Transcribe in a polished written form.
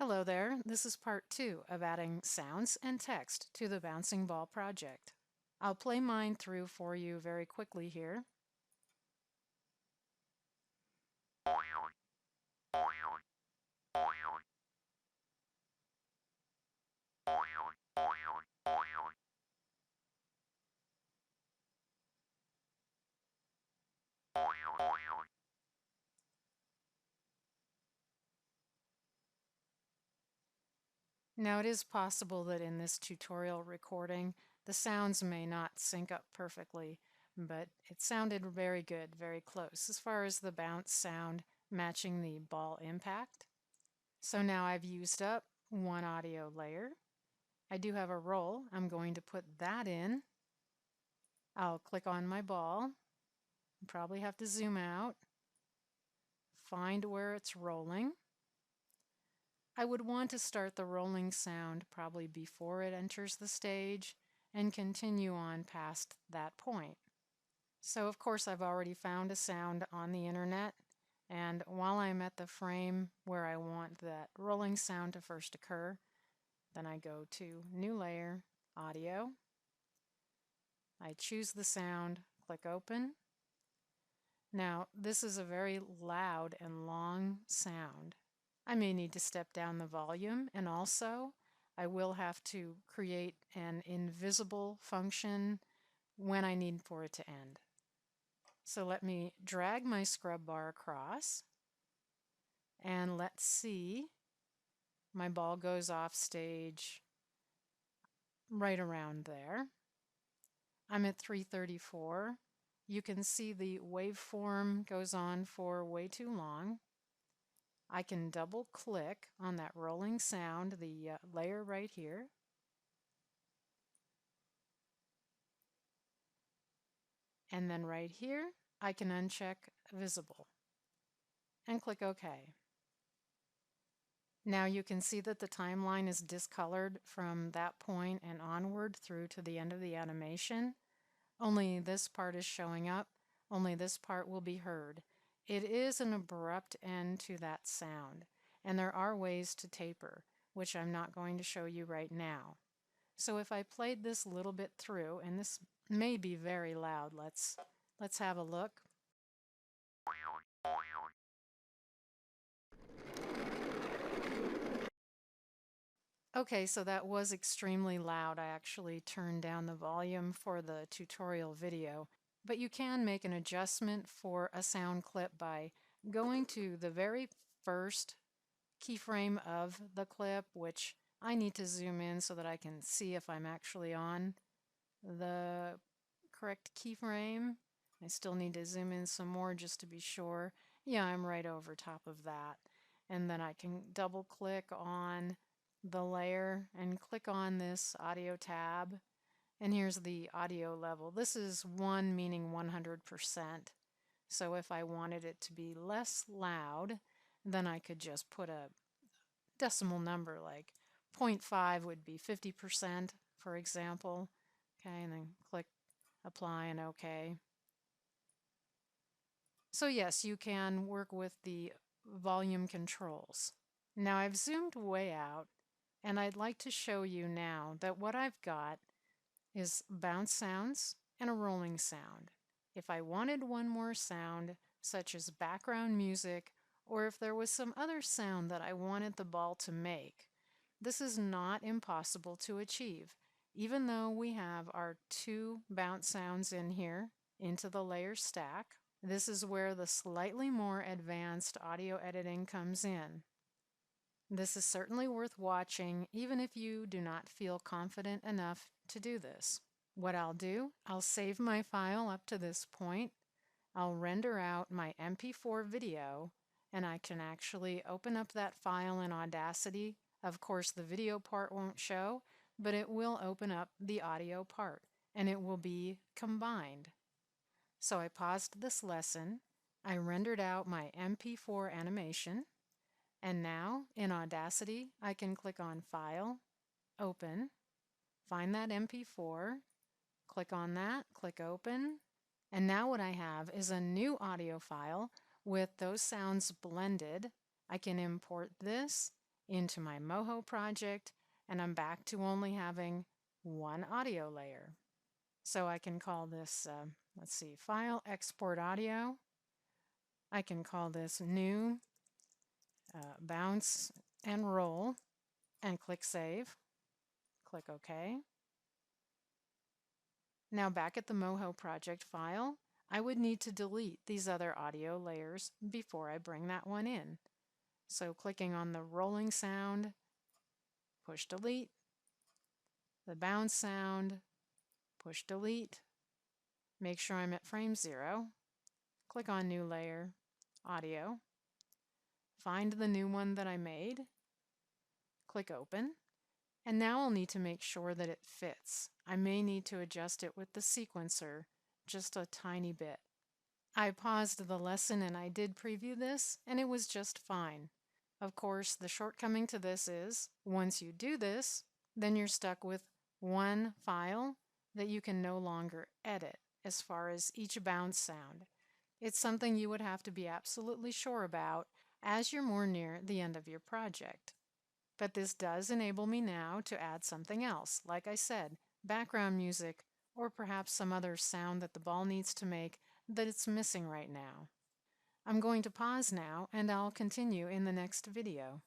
Hello there, this is part 2 of adding sounds and text to the bouncing ball project. I'll play mine through for you very quickly here. Now it is possible that in this tutorial recording the sounds may not sync up perfectly, but it sounded very good, very close as far as the bounce sound matching the ball impact. So now I've used up one audio layer. I do have a roll. I'm going to put that in. I'll click on my ball. Probably have to zoom out, find where it's rolling. I would want to start the rolling sound probably before it enters the stage and continue on past that point. So of course I've already found a sound on the internet, and while I'm at the frame where I want that rolling sound to first occur, then I go to New Layer, Audio. I choose the sound, click Open. Now this is a very loud and long sound. I may need to step down the volume, and also I will have to create an invisible function when I need for it to end. So let me drag my scrub bar across, and let's see, my ball goes off stage right around there. I'm at 334. You can see the waveform goes on for way too long. I can double click on that rolling sound, the layer right here. And then right here, I can uncheck visible and click OK. Now you can see that the timeline is discolored from that point and onward through to the end of the animation. Only this part is showing up. Only this part will be heard. It is an abrupt end to that sound, and there are ways to taper, which I'm not going to show you right now. So if I played this little bit through, and this may be very loud, let's have a look. Okay, so that was extremely loud. I actually turned down the volume for the tutorial video, but you can make an adjustment for a sound clip by going to the very first keyframe of the clip, which I need to zoom in so that I can see if I'm actually on the correct keyframe. I still need to zoom in some more just to be sure. Yeah, I'm right over top of that. And then I can double click on the layer and click on this audio tab. And here's the audio level. This is 1 meaning 100%. So if I wanted it to be less loud, then I could just put a decimal number like 0.5 would be 50%, for example. Okay, and then click apply and OK. So yes, you can work with the volume controls. Now I've zoomed way out, and I'd like to show you now that what I've got is bounce sounds and a rolling sound. If I wanted one more sound, such as background music, or if there was some other sound that I wanted the ball to make, this is not impossible to achieve. Even though we have our 2 bounce sounds in here into the layer stack, this is where the slightly more advanced audio editing comes in. This is certainly worth watching, even if you do not feel confident enough to do this. What I'll do, I'll save my file up to this point. I'll render out my MP4 video, and I can actually open up that file in Audacity. Of course, the video part won't show, but it will open up the audio part, and it will be combined. So I paused this lesson, I rendered out my MP4 animation, and now in Audacity I can click on File, Open, find that MP4, click on that, click Open, and now what I have is a new audio file with those sounds blended. I can import this into my Moho project, and I'm back to only having one audio layer. So I can call this, let's see, File Export Audio. I can call this New Bounce and Roll and click Save. Click OK. Now back at the Moho project file, I would need to delete these other audio layers before I bring that one in. So clicking on the rolling sound, push delete, the bounce sound, push delete, make sure I'm at frame 0, click on new layer, audio, find the new one that I made, click open, and now I'll need to make sure that it fits. I may need to adjust it with the sequencer just a tiny bit. I paused the lesson and I did preview this, and it was just fine. Of course, the shortcoming to this is, once you do this, then you're stuck with one file that you can no longer edit as far as each bounce sound. It's something you would have to be absolutely sure about as you're more near the end of your project. But this does enable me now to add something else, like I said, background music, or perhaps some other sound that the ball needs to make that it's missing right now. I'm going to pause now and I'll continue in the next video.